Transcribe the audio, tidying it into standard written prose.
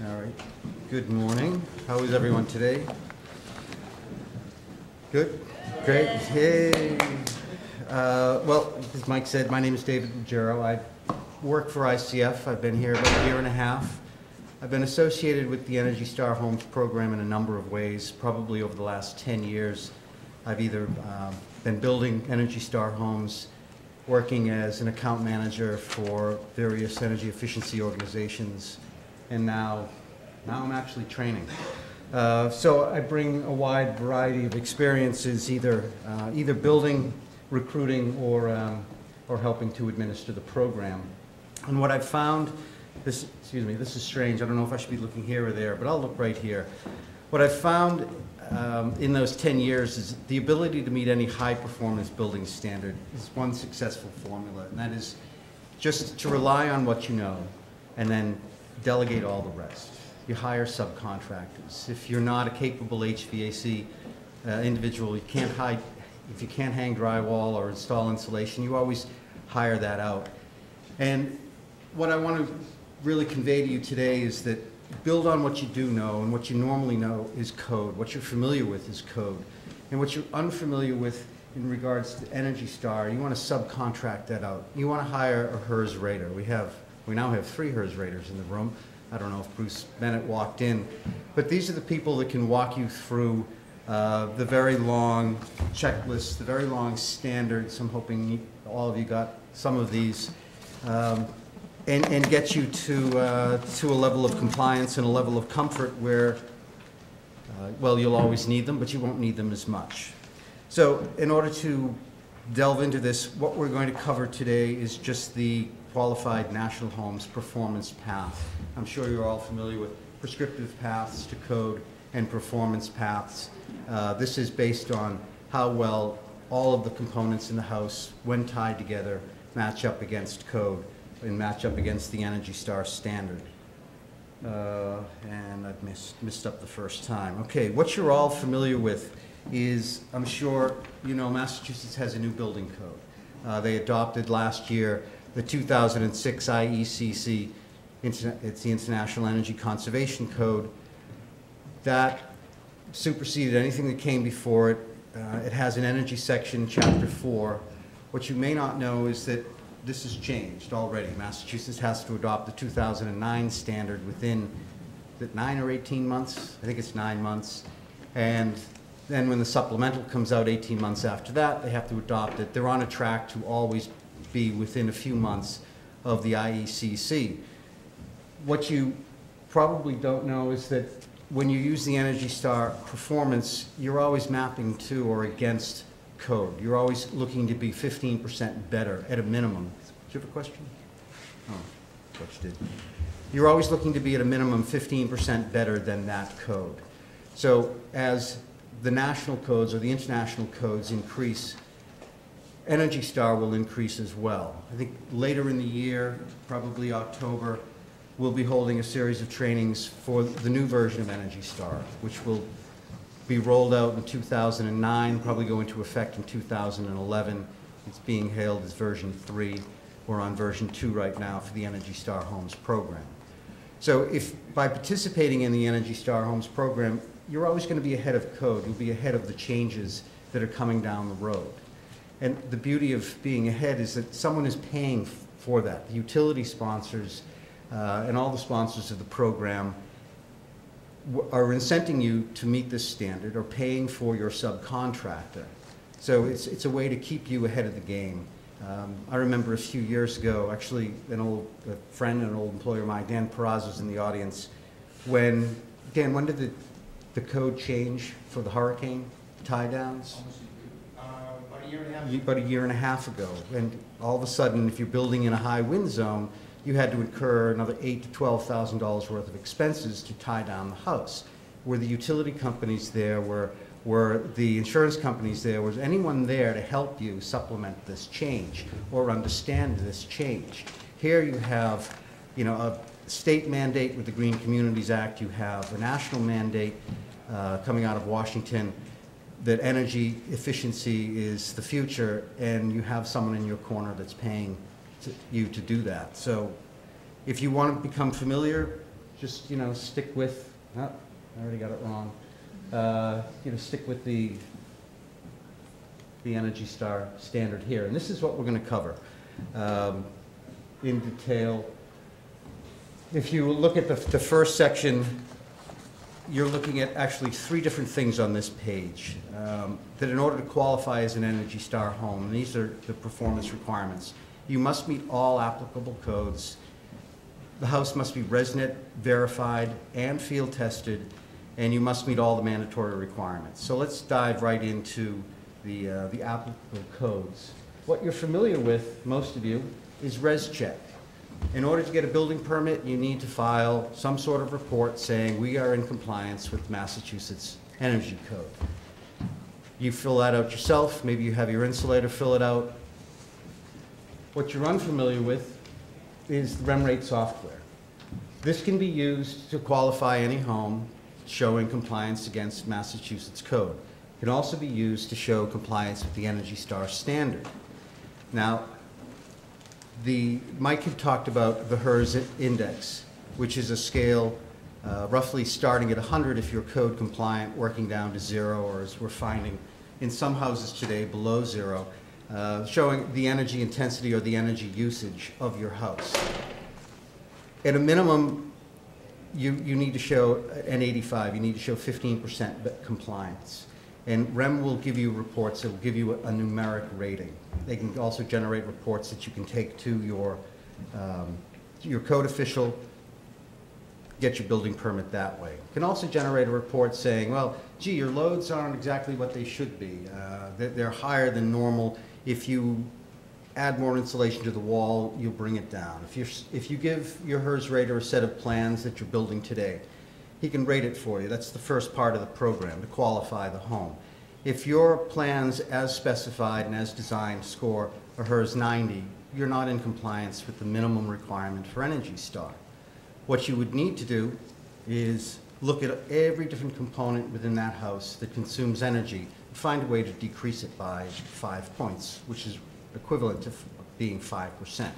All right. Good morning. How is everyone today? Good? Great. Hey. Well, as Mike said, my name is David Ruggiero. I work for ICF. I've been here about a year and a half. I've been associated with the Energy Star Homes program in a number of ways. Probably over the last 10 years, I've either been building Energy Star Homes, working as an account manager for various energy efficiency organizations, and now I'm actually training. So I bring a wide variety of experiences, either building, recruiting, or helping to administer the program. And what I've found, this is strange. I don't know if I should be looking here or there, but I'll look right here. What I've found in those 10 years is the ability to meet any high-performance building standard is one successful formula, and that is just to rely on what you know and then delegate all the rest. You hire subcontractors. If you're not a capable HVAC individual, if you can't hang drywall or install insulation, you always hire that out. And what I want to really convey to you today is that build on what you do know, and what you normally know is code. What you're familiar with is code. And what you're unfamiliar with in regards to Energy Star, you want to subcontract that out. You want to hire a HERS rater. We now have 3 HERS raters in the room. I don't know if Bruce Bennett walked in, but these are the people that can walk you through the very long checklist, the very long standards. I'm hoping all of you got some of these, and get you to a level of compliance and a level of comfort where, well, you'll always need them, but you won't need them as much. So in order to delve into this, what we're going to cover today is just the Qualified National Homes Performance Path. I'm sure you're all familiar with prescriptive paths to code and performance paths. This is based on how well all of the components in the house, when tied together, match up against code and match up against the Energy Star standard. And I've missed up the first time. Okay, what you're all familiar with is, I'm sure you know, Massachusetts has a new building code. They adopted last year the 2006 IECC, it's the International Energy Conservation Code. That superseded anything that came before it. It has an energy section, Chapter 4. What you may not know is that this has changed already. Massachusetts has to adopt the 2009 standard within, is it 9 or 18 months? I think it's 9 months. And then when the supplemental comes out 18 months after that, they have to adopt it. They're on a track to always be within a few months of the IECC. What you probably don't know is that when you use the Energy Star performance, you're always mapping to or against code. You're always looking to be 15% better at a minimum. Did you have a question? Oh, I thought you did. You're always looking to be at a minimum 15% better than that code. So as the national codes or the international codes increase, Energy Star will increase as well. I think later in the year, probably October, we'll be holding a series of trainings for the new version of Energy Star, which will be rolled out in 2009, probably go into effect in 2011. It's being hailed as version 3. We're on version 2 right now for the Energy Star Homes program. So if by participating in the Energy Star Homes program, you're always going to be ahead of code. You'll be ahead of the changes that are coming down the road. And the beauty of being ahead is that someone is paying for that. The utility sponsors and all the sponsors of the program are incenting you to meet this standard or paying for your subcontractor. So it's a way to keep you ahead of the game. I remember a few years ago, actually, a friend and an old employer of mine, Dan Peraz, was in the audience. Dan, when did the code change for the hurricane tie-downs? About a year and a half ago. And all of a sudden, if you're building in a high wind zone, you had to incur another $8,000 to $12,000 worth of expenses to tie down the house. Were the utility companies there? Were the insurance companies there? Was anyone there to help you supplement this change or understand this change? Here you have, a state mandate with the Green Communities Act. You have a national mandate coming out of Washington that energy efficiency is the future, and you have someone in your corner that's paying you to do that. So if you want to become familiar, just, stick with, oh, I already got it wrong. Stick with the Energy Star standard here. And this is what we're going to cover in detail. If you look at the first section, you're looking at actually 3 different things on this page. That in order to qualify as an Energy Star home, and these are the performance requirements, you must meet all applicable codes. The house must be resident, verified, and field tested, and you must meet all the mandatory requirements. So let's dive right into the applicable codes. What you're familiar with, most of you, is ResCheck. In order to get a building permit, you need to file some sort of report saying we are in compliance with Massachusetts Energy Code. You fill that out yourself. Maybe you have your insulator fill it out. What you're unfamiliar with is the REMRate software. This can be used to qualify any home showing compliance against Massachusetts code. It can also be used to show compliance with the Energy Star standard. Now, Mike had talked about the HERS index, which is a scale roughly starting at 100 if you're code compliant, working down to 0, or as we're finding in some houses today, below 0, showing the energy intensity or the energy usage of your house. At a minimum, you need to show an 85, you need to show 15% compliance. And REM will give you reports that will give you a numeric rating. They can also generate reports that you can take to your code official, get your building permit that way. You can also generate a report saying, well, gee, your loads aren't exactly what they should be. They're higher than normal. If you add more insulation to the wall, you'll bring it down. If you give your HERS rater a set of plans that you're building today, he can rate it for you. That's the first part of the program, to qualify the home. If your plans as specified and as designed score a HERS 90, you're not in compliance with the minimum requirement for Energy Star. What you would need to do is look at every different component within that house that consumes energy and find a way to decrease it by 5 points, which is equivalent to being 5%.